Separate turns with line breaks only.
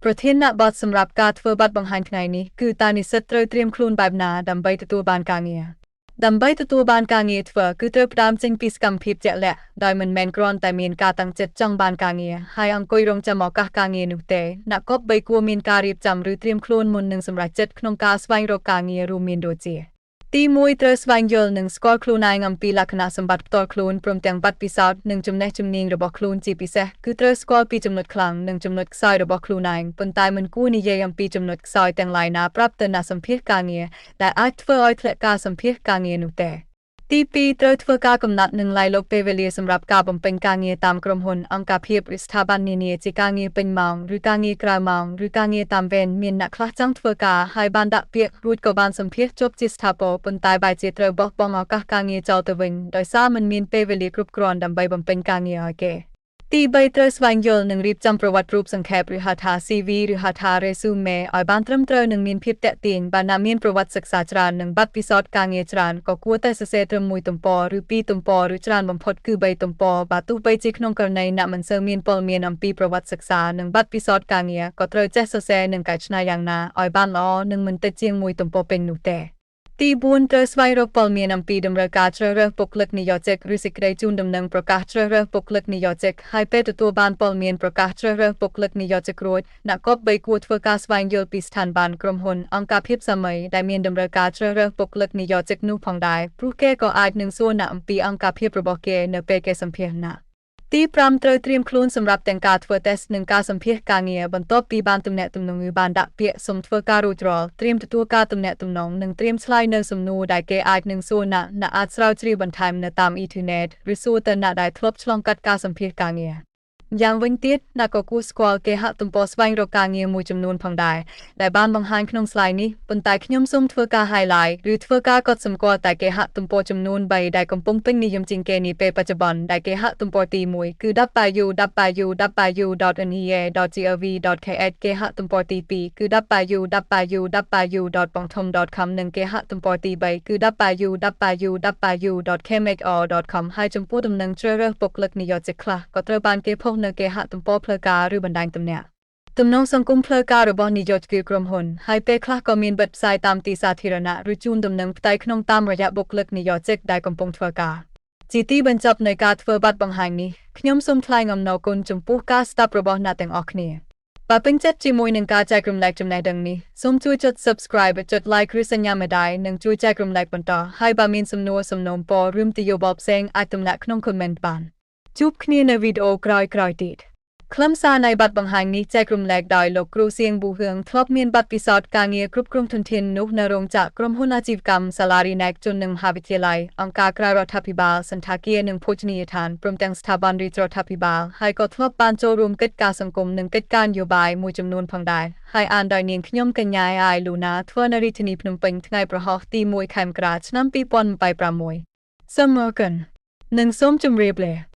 ประเทศณบอดสำหรับการធ្វើบัตรបង្ហាញថ្ងៃនេះគឺតើនិស្សិតត្រូវត្រៀមខ្លួនបែបណាដើម្បីទទួលបានការងារដើម្បីទទួលបានការងារធ្វើគឺត្រូវផ្ដើមចេញពីសកម្មភាពជាក់លាក់ដោយមិនមែនគ្រាន់តែមានការតាំងចិត្តចង់បានការងារហើយអង្គុយរងចាំឱកាសការងារនោះទេអ្នកគប្បីគួរមានការរៀបចំឬត្រៀមខ្លួនមុននឹងសម្រេចចិត្តក្នុងការស្វែងរកការងាររួមមានដូចជាទី1ត្រូវស្វែងយល់និងស្គាល់ខ្លួនឯងអំពីលក្ខណៈសម្បត្តិផ្ទាល់ខ្លួនព្រមទាំងបទពិសោធន៍និងចំណេះជំនាញរបស់ខ្លួនជាពិសេសគឺត្រូវស្គាល់ពីចំណុចខ្លាំងនិងចំណុចខ្សោយរបស់ខ្លួនឯងប៉ុន្តែមិនគួរនិយាយអំពីចំណុចខ្សោយទាំងឡាយណាប្រាប់ទៅអ្នកសម្ភាសន៍ការងារដែលអាចធ្វើឲ្យធ្លាក់ការសម្ភាសន៍ការងារនោះទេទី2ត្រូវធ្វើការកំណត់និងឡាយលុបពេលវេលាសម្រាប់ការបំពេញការងារតាមក្រុមហ៊ុនអង្គការភាពឬស្ថាប័ននានាជាការងារពេញម៉ោងឬការងារក្រៅម៉ោងឬការងារតាមវេនមានអ្នកខ្លះចង់ធ្វើការហើយបានដាក់ពាក្យរួចក៏បានសម្ភាសន៍ជាប់ជាស្ថាពរប៉ុន្តែបែរជាត្រូវបោះបង់ឱកាសការងារចោលទៅវិញដោយសារមិនមានពេលវេលាគ្រប់គ្រាន់ដើម្បីបំពេញការងារឲ្យគេទី3ត្រូវស្វែងយល់និងរៀបចំប្រវត្តិរូបសង្ខេបឬហៅថា CV ឬហៅថា resume ឲ្យបានត្រឹមត្រូវនិងមានភាពទាក់ទាញបើអ្នកមានប្រវត្តិសិក្សាច្រើននិងបទពិសោធន៍ការងារច្រើនក៏គួរតែសរសេរត្រឹម1ទំព័រឬ2ទំព័រឬច្រើនបំផុតគឺ3ទំព័របើទោះបីជាក្នុងករណីអ្នកមិនសូវមានព័ត៌មានអំពីប្រវត្តិសិក្សានិងបទពិសោធន៍ការងារក៏ត្រូវចេះសរសេរនិងកែច្នៃយ៉ាងណាឲ្យបានល្អនិងមិនតិចជាង1ទំព័រពេញនោះទេទី4ត្រូវស្វែងរកព័ត៌មានអំពីតម្រូវការជ្រើសរើសបុគ្គលិកនិយោជិតឬសេចក្តីជូនដំណឹងប្រកាសជ្រើសរើសបុគ្គលិកនិយោជិតហើយពេលទទួលបានព័ត៌មានប្រកាសជ្រើសរើសបុគ្គលិកនិយោជិតរួចអ្នកគប្បីគួរធ្វើការស្វែងយល់ពីស្ថានប័នក្រុមហ៊ុនអង្គការភាពសាមីដែលមានតម្រូវការជ្រើសរើសបុគ្គលិកនិយោជិតនោះផងដែរព្រោះគេក៏អាចនឹងសួរអ្នកអំពីអង្គការភាពរបស់គេនៅពេលគេសម្ភាសន៍អ្នកទី5ត្រូវត្រៀមខ្លួនសម្រាប់ទាំងការធ្វើតេស្តនិងការសម្ភាសន៍ការងារបន្ទាប់ពីបានទំនាក់ទំនងឬបានដាក់ពាក្យសុំធ្វើការរួចរាល់ត្រៀមទទួលការទំនាក់ទំនងនិងត្រៀមឆ្លើយនៅសំណួរដែលគេអាចនឹងសួរអ្នកអាចស្រាវជ្រាវបន្ថែមនៅតាមអ៊ីនធឺណិតឬសួរទៅអ្នកដែលធ្លាប់ឆ្លងកាត់ការសម្ភាសន៍ការងារយ៉ាងវិញទៀតអ្នកក៏គួរស្គាល់គេហទំព័រស្វែងរកការងារមួយចំនួនផងដែរដែលបានបង្ហាញក្នុង slide នេះប៉ុន្តែខ្ញុំសូមធ្វើការ highlight ឬធ្វើការកត់សម្គាល់តែគេហទំព័រចំនួន3ដែលកំពុងពេញនិយមជាងគេនាពេលបច្ចុប្បន្នដែលគេហទំព័រទី1គឺ www.nea.gov.kh គេហទំព័រទី2គឺ www.bangthom.com និងគេហទំព័រទី3គឺ www.kmhr.com ហើយចំពោះដំណឹងជ្រើសរើសបុគ្គលិកនិយោជិតខ្លះក៏ត្រូវបានគេផុសនៅគេហទំព័រផ្លូវការឬបណ្ដាញទំនាក់ទំនងសង្គមផ្លូវការរបស់និយោជកក្រុមហ៊ុនហើយពេលខ្លះក៏មានបិទផ្សាយតាមទីសាធារណៈឬជូនដំណឹងផ្ទាល់ក្នុងតាមរយៈបុគ្គលិកនិយោជិតដែលកំពុងធ្វើការជាទីបញ្ចប់នៃការធ្វើបទបង្ហាញនេះខ្ញុំសូមថ្លែងអំណរគុណចំពោះការស្ដាប់របស់អ្នកទាំងអស់គ្នាបើពេញចិត្តជាមួយនឹងការចែករំលែកចំណេះដឹងនេះសូមជួយចុច Subscribe ចុច Like ឬសញ្ញាមេដាយនិងជួយចែករំលែកបន្តហើយបើមានសំណួរសំណូមពរឬមតិយោបល់ផ្សេងអាចទម្លាក់ក្នុង comment បានជួបគ្នានៅវីដេអូក្រោយៗទៀតខ្លឹមសារនៃបទបង្ហាញនេះចែករំលែកដោយលោកគ្រូសៀងប៊ូហឿងធ្លាប់មានបទពិសោធន៍ការងារគ្រប់គ្រងធនធានមនុស្សនៅរោងចក្រក្រុមហ៊ុនអាជីវកម្មសាលារៀនឯកជននិងមហាវិទ្យាល័យអង្គការក្រៅរដ្ឋាភិបាលសន្តាគារនិងភោជនីយដ្ឋានព្រមទាំងស្ថាប័នរាជរដ្ឋាភិបាលហើយក៏ធ្លាប់បានចូលរួមកិច្ចការសង្គមនិងកិច្ចការនយោបាយមួយចំនួនផងដែរហើយអានដោយនាងខ្ញុំកញ្ញាអាយលូណាធ្វើនៅរាជធានីភ្នំពេញថ្ងៃប្រហោះទី1ខែមករាឆ្នាំ2026សូមអរគុណនិងសូមជម្រាបលា